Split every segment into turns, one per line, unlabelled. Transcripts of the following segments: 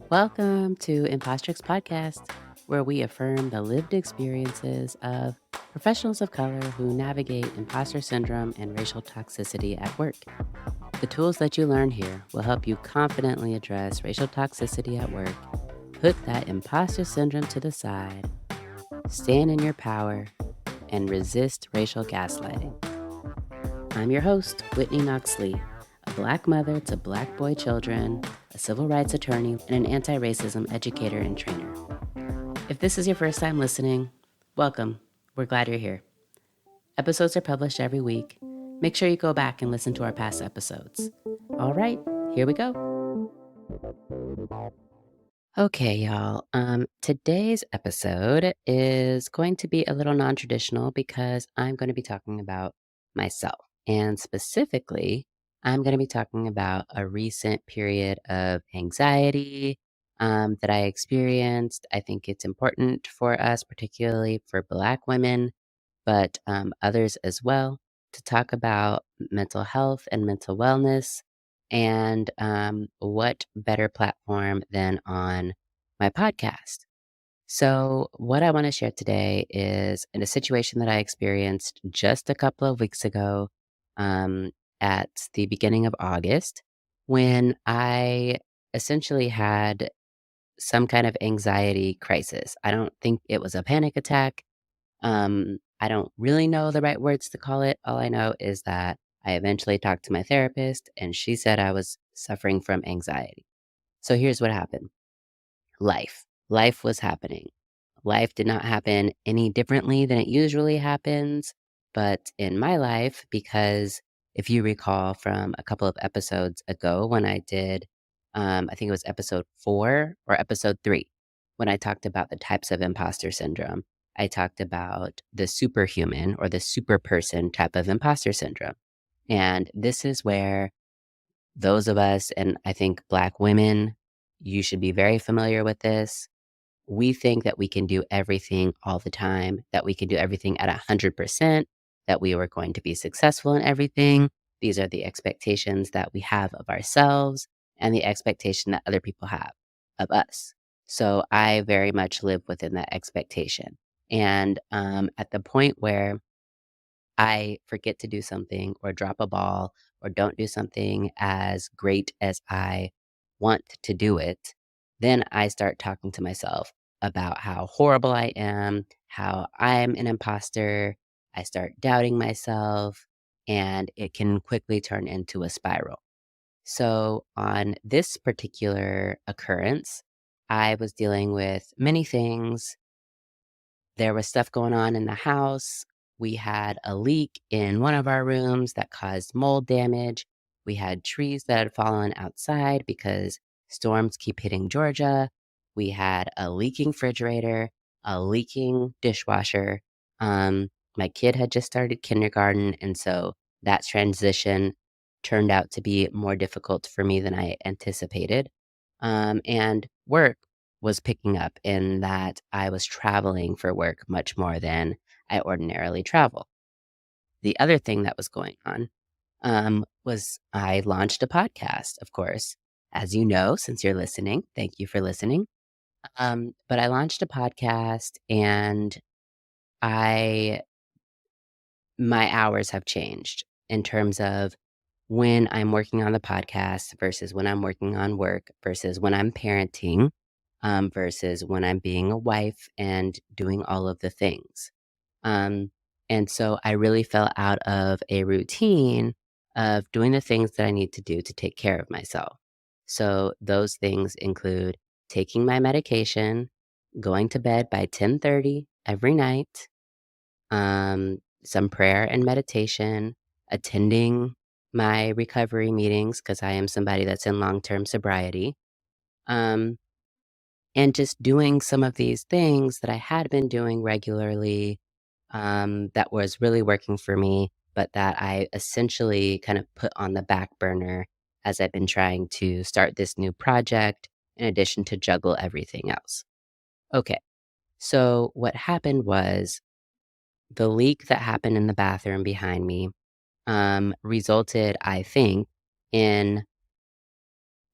Welcome to Impostrix Podcast, where we affirm the lived experiences of professionals of color who navigate imposter syndrome and racial toxicity at work. The tools that you learn here will help you confidently address racial toxicity at work, put that imposter syndrome to the side, stand in your power, and resist racial gaslighting. I'm your host, Whitney Knox-Lee, a Black mother to Black boy children, a civil rights attorney, and an anti-racism educator and trainer. If this is your first time listening, welcome. We're glad you're here. Episodes are published every week. Make sure you go back and listen to our past episodes. All right, here we go. Okay, y'all. Today's episode is going to be a little non-traditional because I'm going to be talking about myself. And specifically, I'm going to be talking about a recent period of anxiety that I experienced. I think it's important for us, particularly for Black women, but others as well, to talk about mental health and mental wellness. And what better platform than on my podcast? So, what I want to share today is in a situation that I experienced just a couple of weeks ago um, at the beginning of August when I essentially had some kind of anxiety crisis. I don't think it was a panic attack. I don't really know the right words to call it. All I know is that I eventually talked to my therapist and she said I was suffering from anxiety. So here's what happened. Life was happening. Life did not happen any differently than it usually happens. But in my life, because if you recall from a couple of episodes ago when I did, I think it was episode 4 or episode 3, when I talked about the types of imposter syndrome, I talked about the superhuman or the super person type of imposter syndrome. And this is where those of us, and I think Black women, you should be very familiar with this. We think that we can do everything all the time, that we can do everything at 100%, that we were going to be successful in everything. These are the expectations that we have of ourselves and the expectation that other people have of us. So I very much live within that expectation. And at the point where I forget to do something or drop a ball or don't do something as great as I want to do it, then I start talking to myself about how horrible I am, how I'm an imposter. I start doubting myself, and it can quickly turn into a spiral. So, on this particular occurrence, I was dealing with many things. There was stuff going on in the house. We had a leak in one of our rooms that caused mold damage. We had trees that had fallen outside because storms keep hitting Georgia. We had a leaking refrigerator, a leaking dishwasher. My kid had just started kindergarten, and so that transition turned out to be more difficult for me than I anticipated. And work was picking up in that I was traveling for work much more than I ordinarily travel. The other thing that was going on was I launched a podcast, of course. As you know, since you're listening, thank you for listening. But I launched a podcast and I my hours have changed in terms of when I'm working on the podcast versus when I'm working on work versus when I'm parenting versus when I'm being a wife and doing all of the things. Um, and so I really fell out of a routine of doing the things that I need to do to take care of myself. So those things include taking my medication, going to bed by 10:30 every night, some prayer and meditation, attending my recovery meetings because I am somebody that's in long-term sobriety. Um, and just doing some of these things that I had been doing regularly, that was really working for me, but that I essentially kind of put on the back burner as I've been trying to start this new project in addition to juggle everything else. Okay, so what happened was the leak that happened in the bathroom behind me resulted, I think, in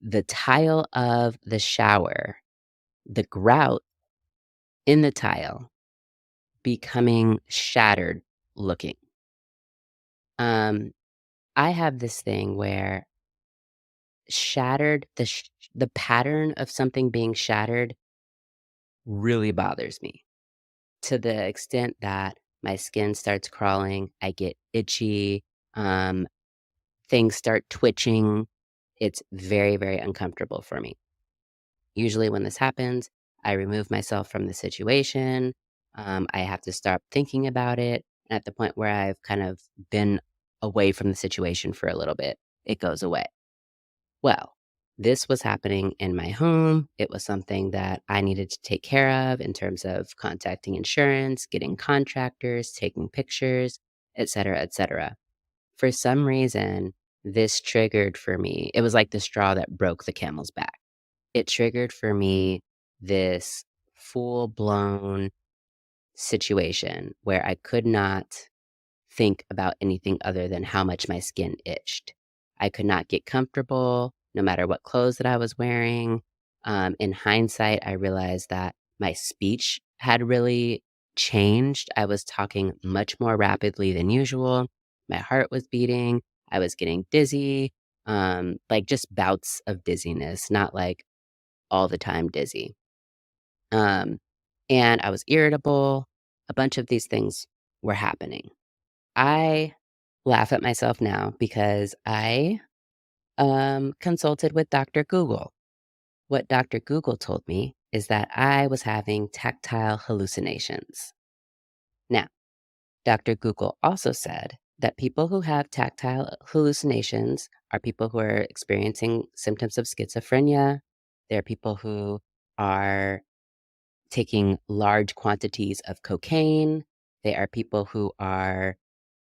the tile of the shower, the grout in the tile becoming shattered looking. Um, I have this thing where the pattern of something being shattered really bothers me to the extent that my skin starts crawling, I get itchy, um, things start twitching. It's very, very uncomfortable for me. Usually, when this happens, I remove myself from the situation. I have to stop thinking about it. And at the point where I've kind of been away from the situation for a little bit, it goes away. Well, this was happening in my home. It was something that I needed to take care of in terms of contacting insurance, getting contractors, taking pictures, et cetera, et cetera. For some reason, this triggered for me. It was like the straw that broke the camel's back. It triggered for me this full blown situation where I could not think about anything other than how much my skin itched. I could not get comfortable no matter what clothes that I was wearing. In hindsight, I realized that my speech had really changed. I was talking much more rapidly than usual. My heart was beating. I was getting dizzy, like just bouts of dizziness, not like all the time dizzy. Um, and I was irritable. A bunch of these things were happening. I laugh at myself now because I consulted with Dr. Google. What Dr. Google told me is that I was having tactile hallucinations. Now, Dr. Google also said that people who have tactile hallucinations are people who are experiencing symptoms of schizophrenia. There are people who are taking large quantities of cocaine. They are people who are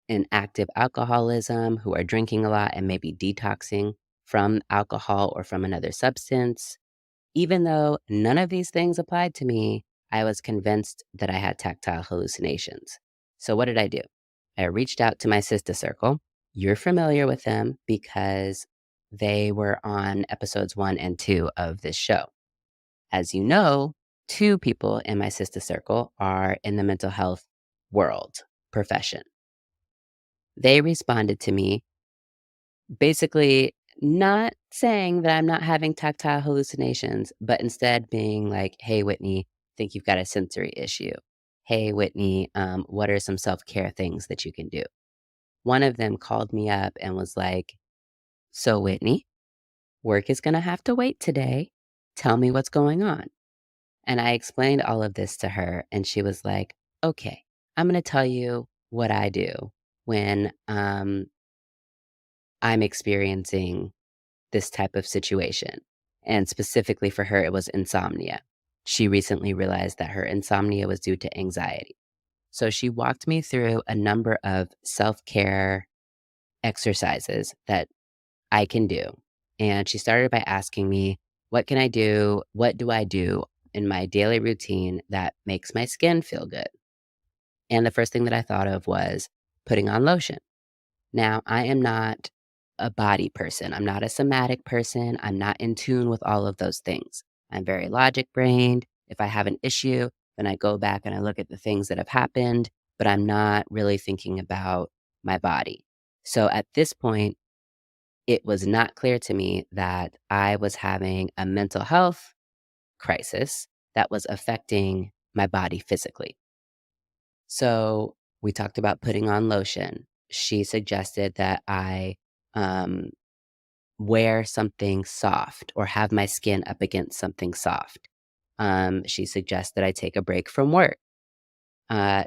in active alcoholism, who are drinking a lot and maybe detoxing from alcohol or from another substance. Even though none of these things applied to me, I was convinced that I had tactile hallucinations. So, what did I do? I reached out to my sister circle. You're familiar with them because they were on episodes 1 and 2 of this show. As you know, two people in my sister circle are in the mental health world profession. They responded to me basically not saying that I'm not having tactile hallucinations, but instead being like, "Hey, Whitney, think you've got a sensory issue. Hey, Whitney, what are some self care things that you can do?" One of them called me up and was like, "So, Whitney, work is going to have to wait today. Tell me what's going on." And I explained all of this to her, and she was like, "Okay, I'm going to tell you what I do when I'm experiencing this type of situation." And specifically for her, it was insomnia. She recently realized that her insomnia was due to anxiety. So she walked me through a number of self care exercises that I can do. And she started by asking me, "What can I do? What do I do in my daily routine that makes my skin feel good?" And the first thing that I thought of was putting on lotion. Now, I am not a body person. I'm not a somatic person. I'm not in tune with all of those things. I'm very logic brained. If I have an issue, then I go back and I look at the things that have happened, but I'm not really thinking about my body. So at this point, it was not clear to me that I was having a mental health crisis that was affecting my body physically. So we talked about putting on lotion. She suggested that I um, wear something soft or have my skin up against something soft. She suggests that I take a break from work. Uh,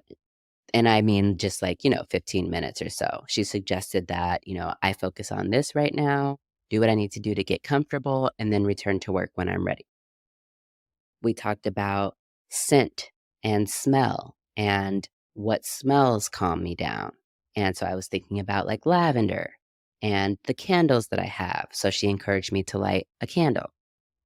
and I mean, just like, 15 minutes or so. She suggested that, I focus on this right now, do what I need to do to get comfortable, and then return to work when I'm ready. We talked about scent and smell and what smells calm me down. And so I was thinking about like lavender and the candles that I have. So she encouraged me to light a candle.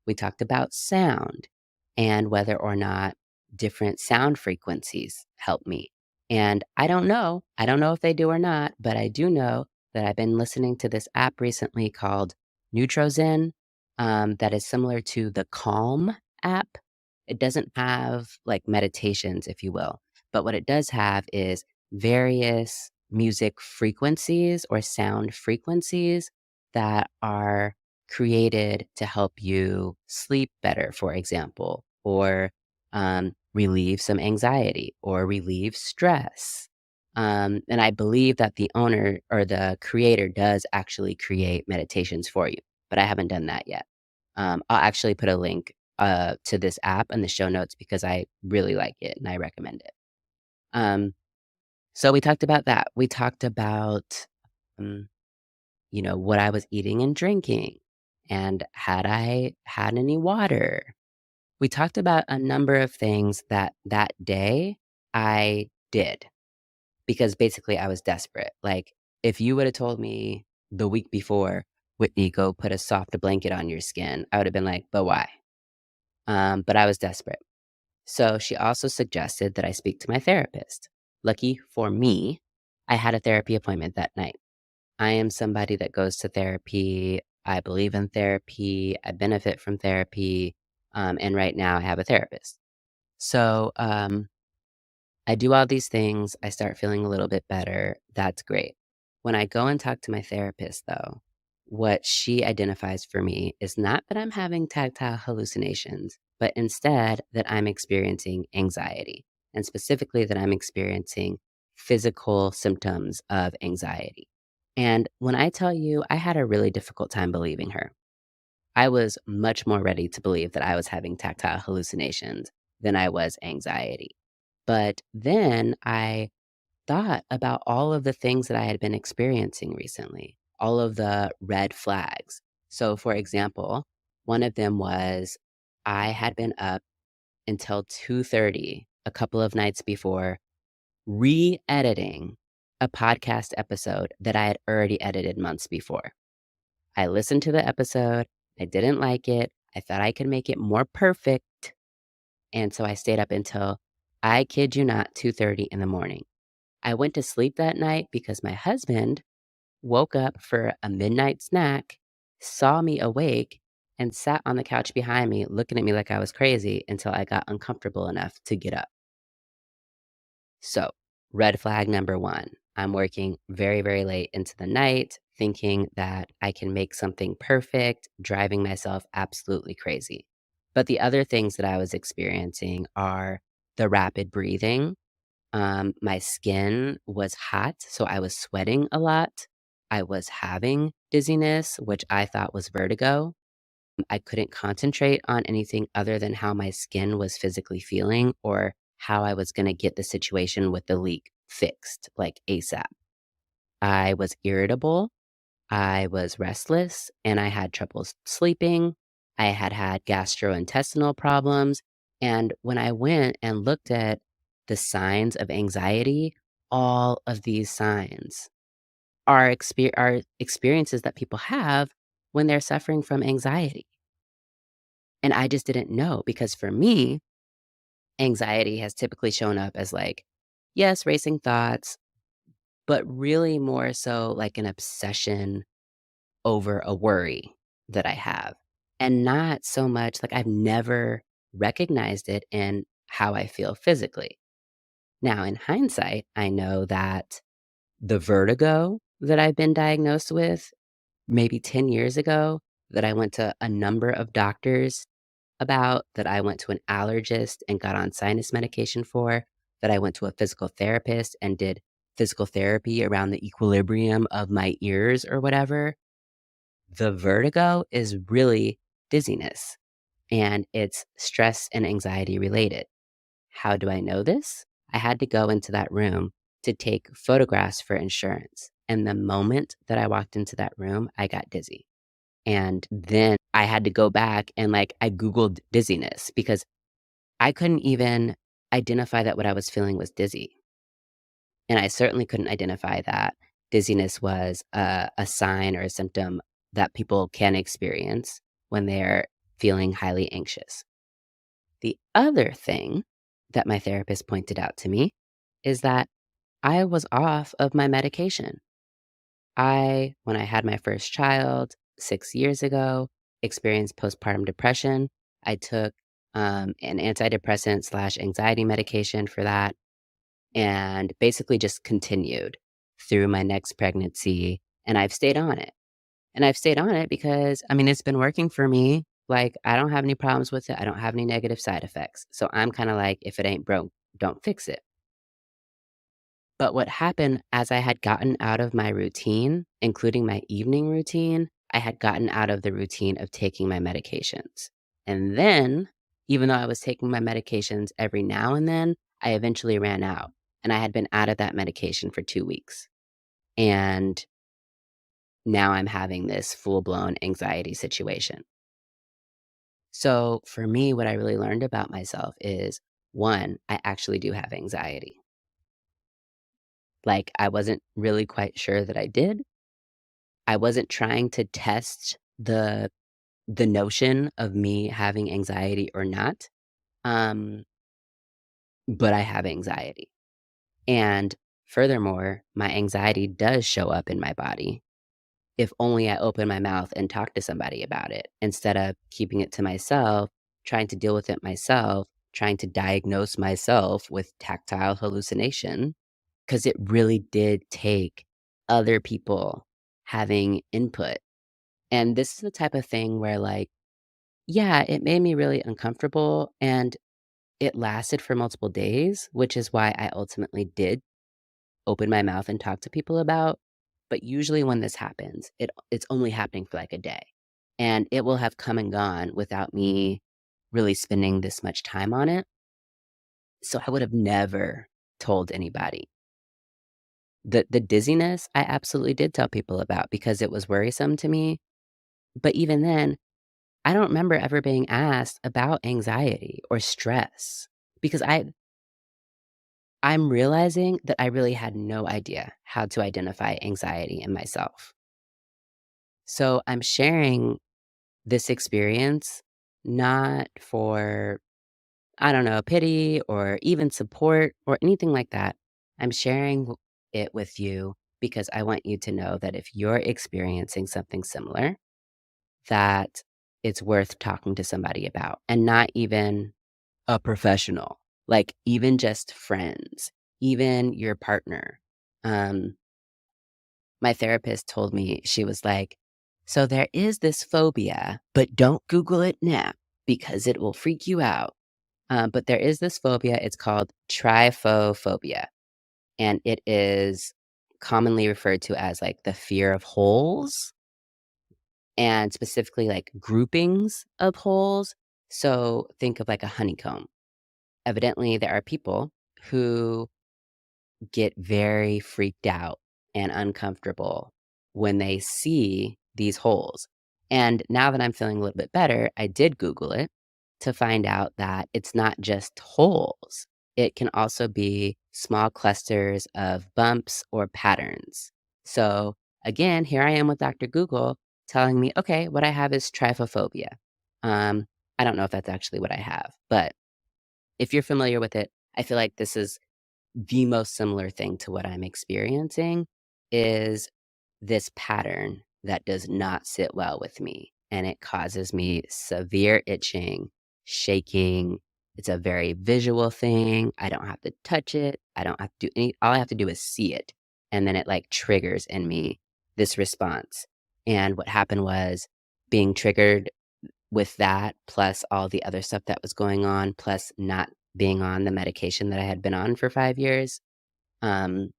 We talked about sound and whether or not different sound frequencies help me. And I don't know. I don't know if they do or not, but I do know that I've been listening to this app recently called Neutrozen. that is similar to the Calm app. It doesn't have like meditations, if you will, but what it does have is various music frequencies or sound frequencies that are created to help you sleep better, for example, or relieve some anxiety or relieve stress. And I believe that the owner or the creator does actually create meditations for you, but I haven't done that yet. I'll actually put a link to this app in the show notes because I really like it and I recommend it. Um, so we talked about that. We talked about, um, what I was eating and drinking, and had I had any water. We talked about a number of things that day I did because basically I was desperate. Like, if you would have told me the week before, Whitney, go put a soft blanket on your skin, I would have been like, but why? But I was desperate. So she also suggested that I speak to my therapist. Lucky for me, I had a therapy appointment that night. I am somebody that goes to therapy. I believe in therapy. I benefit from therapy. And right now I have a therapist. So I do all these things. I start feeling a little bit better. That's great. When I go and talk to my therapist, though, what she identifies for me is not that I'm having tactile hallucinations, but instead that I'm experiencing anxiety, and specifically that I'm experiencing physical symptoms of anxiety. And when I tell you, I had a really difficult time believing her. I was much more ready to believe that I was having tactile hallucinations than I was anxiety. But then I thought about all of the things that I had been experiencing recently, all of the red flags. So, for example, one of them was I had been up until 2:30 a couple of nights before re-editing a podcast episode that I had already edited months before. I listened to the episode, I didn't like it, I thought I could make it more perfect, and so I stayed up until, I kid you not, 2:30 in the morning. I went to sleep that night because my husband woke up for a midnight snack, saw me awake, and sat on the couch behind me looking at me like I was crazy until I got uncomfortable enough to get up. So, red flag number one, I'm working very, very late into the night, thinking that I can make something perfect, driving myself absolutely crazy. But the other things that I was experiencing are the rapid breathing. My skin was hot, so I was sweating a lot. I was having dizziness, which I thought was vertigo. I couldn't concentrate on anything other than how my skin was physically feeling or how I was going to get the situation with the leak fixed, like ASAP. I was irritable. I was restless and I had trouble sleeping. I had had gastrointestinal problems. And when I went and looked at the signs of anxiety, all of these signs are experiences that people have when they're suffering from anxiety. And I just didn't know because for me, anxiety has typically shown up as like, yes, racing thoughts, but really more so like an obsession over a worry that I have. And not so much like I've never recognized it in how I feel physically. Now, in hindsight, I know that the vertigo that I've been diagnosed with maybe 10 years ago, that I went to a number of doctors about, that I went to an allergist and got on sinus medication for, that I went to a physical therapist and did physical therapy around the equilibrium of my ears or whatever. The vertigo is really dizziness and it's stress and anxiety related. How do I know this? I had to go into that room to take photographs for insurance. And the moment that I walked into that room, I got dizzy. And then I had to go back and like I Googled dizziness because I couldn't even identify that what I was feeling was dizzy. And I certainly couldn't identify that dizziness was a sign or a symptom that people can experience when they're feeling highly anxious. The other thing that my therapist pointed out to me is that I was off of my medication. When I had my first child 6 years ago, experienced postpartum depression. I took an antidepressant slash anxiety medication for that and basically just continued through my next pregnancy. And I've stayed on it. And I've stayed on it because, I mean, it's been working for me. Like, I don't have any problems with it. I don't have any negative side effects. So I'm kind of like, if it ain't broke, don't fix it. But what happened as I had gotten out of my routine, including my evening routine, I had gotten out of the routine of taking my medications. And then, even though I was taking my medications every now and then, I eventually ran out. And I had been out of that medication for 2 weeks. And now I'm having this full blown anxiety situation. So for me, what I really learned about myself is one, I actually do have anxiety. Like, I wasn't really quite sure that I did. I wasn't trying to test the notion of me having anxiety or not, um, but I have anxiety. And furthermore, my anxiety does show up in my body if only I open my mouth and talk to somebody about it instead of keeping it to myself, trying to deal with it myself, trying to diagnose myself with tactile hallucination, because it really did take other people having input. And this is the type of thing where, like, yeah, it made me really uncomfortable and it lasted for multiple days, which is why I ultimately did open my mouth and talk to people about. But usually when this happens, it's only happening for like a day. And it will have come and gone without me really spending this much time on it. So I would have never told anybody. The dizziness, I absolutely did tell people about because it was worrisome to me. But even then, I don't remember ever being asked about anxiety or stress because I'm realizing that I really had no idea how to identify anxiety in myself. So I'm sharing this experience not for, I don't know, pity or even support or anything like that. I'm sharing it with you because I want you to know that if you're experiencing something similar, that it's worth talking to somebody about and not even a professional, like even just friends, even your partner. Um, my therapist told me, she was like, so there is this phobia, but don't Google it now because it will freak you out. But there is this phobia. It's called trypophobia, and it is commonly referred to as like the fear of holes and specifically like groupings of holes. So think of like a honeycomb. Evidently, there are people who get very freaked out and uncomfortable when they see these holes. And now that I'm feeling a little bit better, I did Google it to find out that it's not just holes. It can also be small clusters of bumps or patterns. So again, here I am with Dr. Google telling me, okay, what I have is trypophobia. Um, I don't know if that's actually what I have, but if you're familiar with it, I feel like this is the most similar thing to what I'm experiencing is this pattern that does not sit well with me, and it causes me severe itching, shaking. It's a very visual thing. I don't have to touch it. I don't have to do any all I have to do is see it, and then it, like, triggers in me this response. And what happened was being triggered with that, plus all the other stuff that was going on, plus not being on the medication that I had been on for 5 years, um,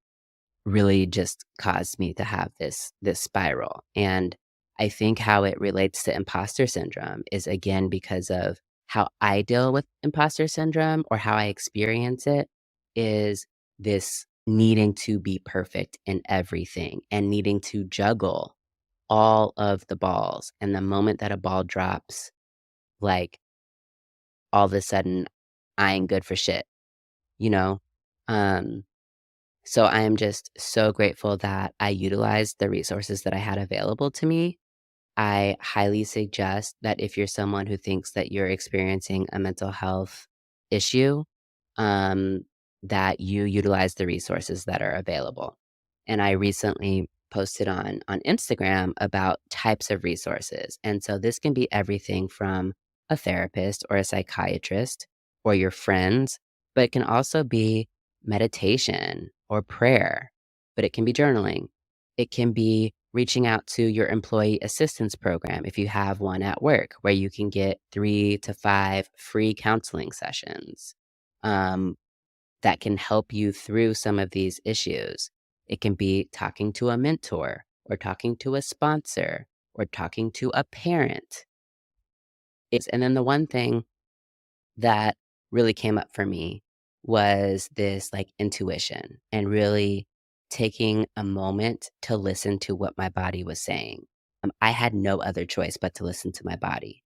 really just caused me to have this spiral. And I think how it relates to imposter syndrome is again because of how I deal with imposter syndrome or how I experience it is this needing to be perfect in everything and needing to juggle all of the balls. And the moment that a ball drops, like all of a sudden I ain't good for shit, you know? Um, So I am just so grateful that I utilized the resources that I had available to me. I highly suggest that if you're someone who thinks that you're experiencing a mental health issue, um, that you utilize the resources that are available. And I recently posted on Instagram about types of resources. And so this can be everything from a therapist or a psychiatrist or your friends, but it can also be meditation or prayer, but it can be journaling. It can be reaching out to your employee assistance program if you have one at work where you can get 3 to 5 free counseling sessions. Um, that can help you through some of these issues. It can be talking to a mentor or talking to a sponsor or talking to a parent. And then the one thing that really came up for me was this like intuition and really taking a moment to listen to what my body was saying. I had no other choice but to listen to my body.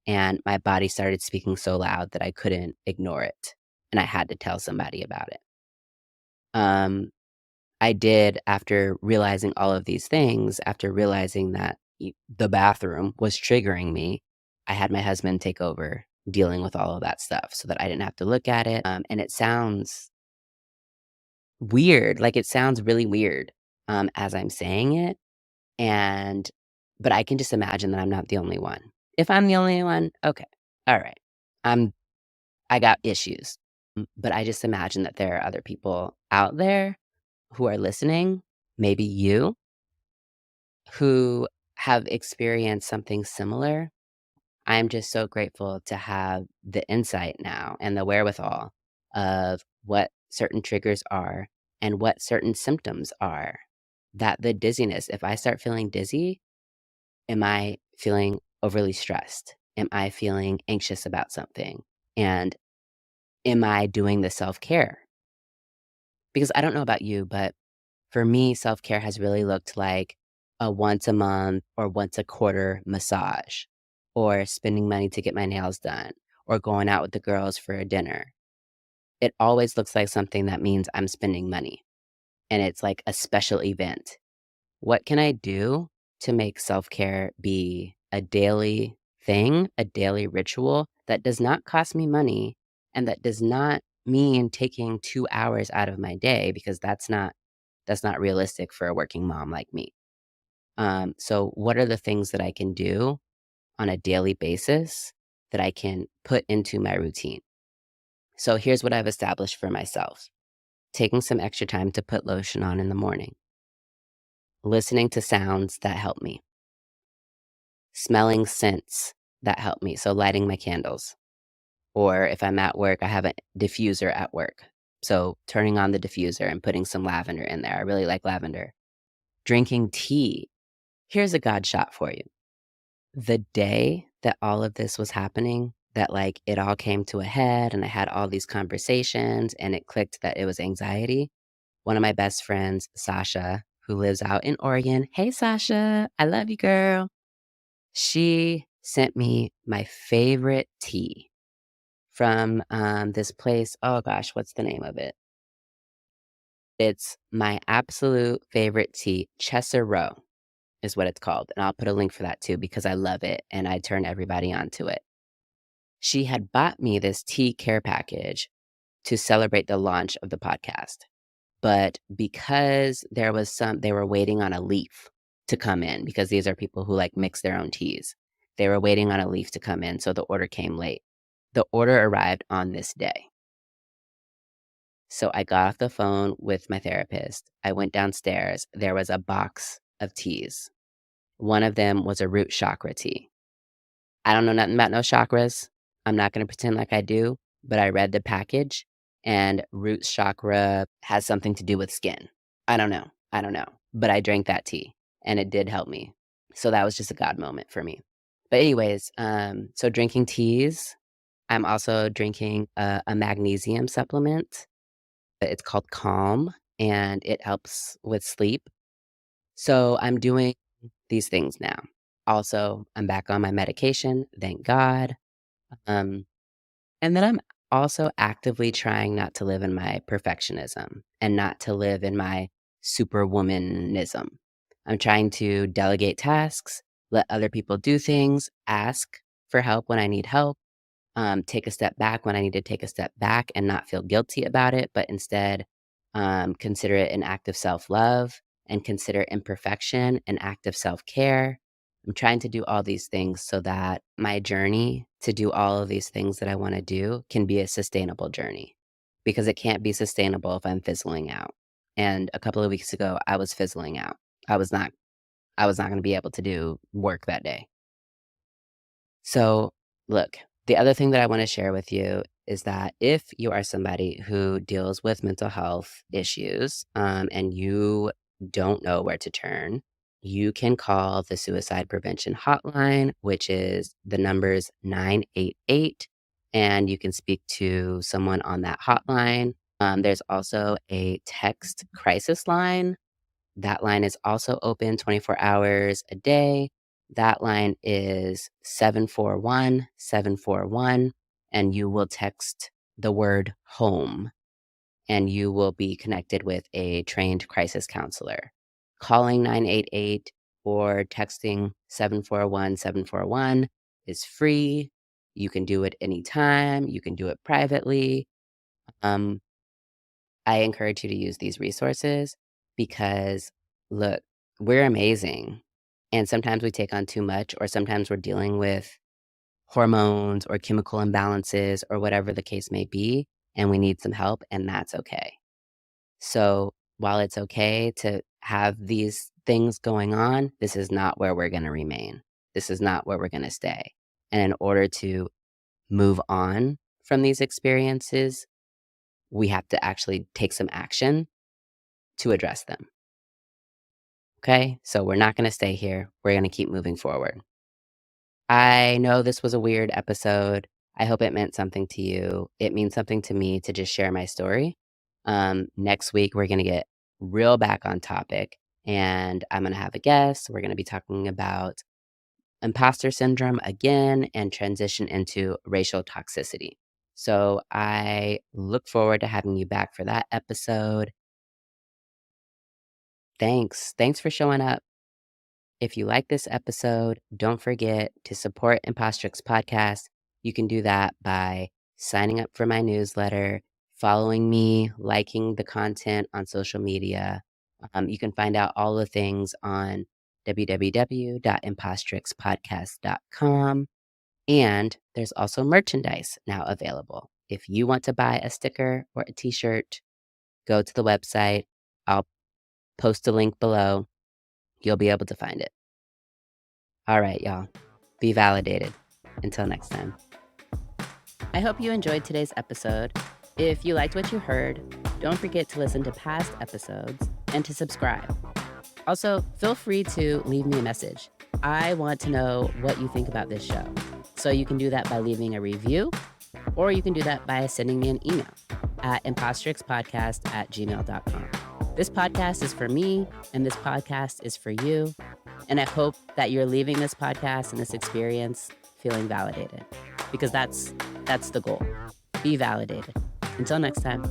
And my body started speaking so loud that I couldn't ignore it. And I had to tell somebody about it. Um, I did after realizing all of these things, after realizing that the bathroom was triggering me, I had my husband take over dealing with all of that stuff so that I didn't have to look at it. And it sounds weird, like it sounds really weird as I'm saying it. And, but I can just imagine that I'm not the only one. If I'm the only one, okay, all right, I'm, I got issues. But I just imagine that there are other people out there who are listening, maybe you, who have experienced something similar. I'm just so grateful to have the insight now and the wherewithal of what certain triggers are and what certain symptoms are. That the dizziness, if I start feeling dizzy, am I feeling overly stressed? Am I feeling anxious about something? And am I doing the self care? Because I don't know about you, but for me, self-care has really looked like a once a month or once a quarter massage, or spending money to get my nails done, or going out with the girls for a dinner. It always looks like something that means I'm spending money, and it's like a special event. What can I do to make self-care be a daily thing, a daily ritual that does not cost me money and that does not mean taking 2 hours out of my day because that's not realistic for a working mom like me. So what are the things that I can do on a daily basis that I can put into my routine? So here's what I've established for myself. Taking some extra time to put lotion on in the morning, listening to sounds that help me, smelling scents that help me. So lighting my candles, or if I'm at work, I have a diffuser at work. So turning on the diffuser and putting some lavender in there. I really like lavender. Drinking tea. Here's a God shot for you. The day that all of this was happening, that, like, it all came to a head and I had all these conversations and it clicked that it was anxiety, one of my best friends, Sasha, who lives out in Oregon. Hey, Sasha, I love you, girl. She sent me my favorite tea from, this place. Oh gosh, what's the name of it? It's my absolute favorite tea, Chesser is what it's called, and I'll put a link for that too because I love it and I turn everybody onto it. She had bought me this tea care package to celebrate the launch of the podcast, but because they were waiting on a leaf to come in because these are people who, like, mix their own teas. They were waiting on a leaf to come in, so the order came late. The order arrived on this day. So I got off the phone with my therapist. I went downstairs. There was a box of teas. One of them was a root chakra tea. I don't know nothing about no chakras. I'm not gonna pretend like I do, but I read the package, and root chakra has something to do with skin. I don't know, but I drank that tea, and it did help me. So that was just a God moment for me. But anyways, so drinking teas, I'm also drinking a magnesium supplement. It's called Calm, and it helps with sleep. So I'm doing these things now. Also, I'm back on my medication, thank God. Um, and then I'm also actively trying not to live in my perfectionism and not to live in my superwomanism. I'm trying to delegate tasks, let other people do things, ask for help when I need help, take a step back when I need to take a step back and not feel guilty about it, but instead consider it an act of self love and consider imperfection an act of self-care. I'm trying to do all these things so that my journey to do all of these things that I want to do can be a sustainable journey because it can't be sustainable if I'm fizzling out. And a couple of weeks ago, I was fizzling out. I was not I was not going to be able to do work that day. So, look, the other thing that I want to share with you is that if you are somebody who deals with mental health issues and you don't know where to turn, you can call the suicide prevention hotline, which is the numbers 988, and you can speak to someone on that hotline. There's also a text crisis line. That line is also open 24 hours a day. That line is 741-741, and you will text the word home, and you will be connected with a trained crisis counselor. Calling 988 or texting 741-741 is free. You can do it anytime. You can do it privately. Um, I encourage you to use these resources because, look, we're amazing. And sometimes we take on too much, or sometimes we're dealing with hormones or chemical imbalances or whatever the case may be, and we need some help, and that's okay. So while it's okay to have these things going on, this is not where we're going to remain. This is not where we're going to stay. And in order to move on from these experiences, we have to actually take some action to address them. Okay? So we're not going to stay here. We're going to keep moving forward. I know this was a weird episode. I hope it meant something to you. It means something to me to just share my story. Next week, we're going to get real back on topic, and I'm going to have a guest. We're going to be talking about imposter syndrome again and transition into racial toxicity. So I look forward to having you back for that episode. Thanks. Thanks for showing up. If you like this episode, don't forget to support Impostrix Podcast. You can do that by signing up for my newsletter, following me, liking the content on social media. You can find out all the things on www.impostrixpodcast.com. And there's also merchandise now available. If you want to buy a sticker or a t-shirt, go to the website. I'll post a link below. You'll be able to find it. All right, y'all. Be validated. Until next time. I hope you enjoyed today's episode. If you liked what you heard, don't forget to listen to past episodes and to subscribe. Also, feel free to leave me a message. I want to know what you think about this show. So you can do that by leaving a review, or you can do that by sending me an email at impostrixpodcast@gmail.com. This podcast is for me, and this podcast is for you. And I hope that you're leaving this podcast and this experience feeling validated, because that's the goal. Be validated. Until next time.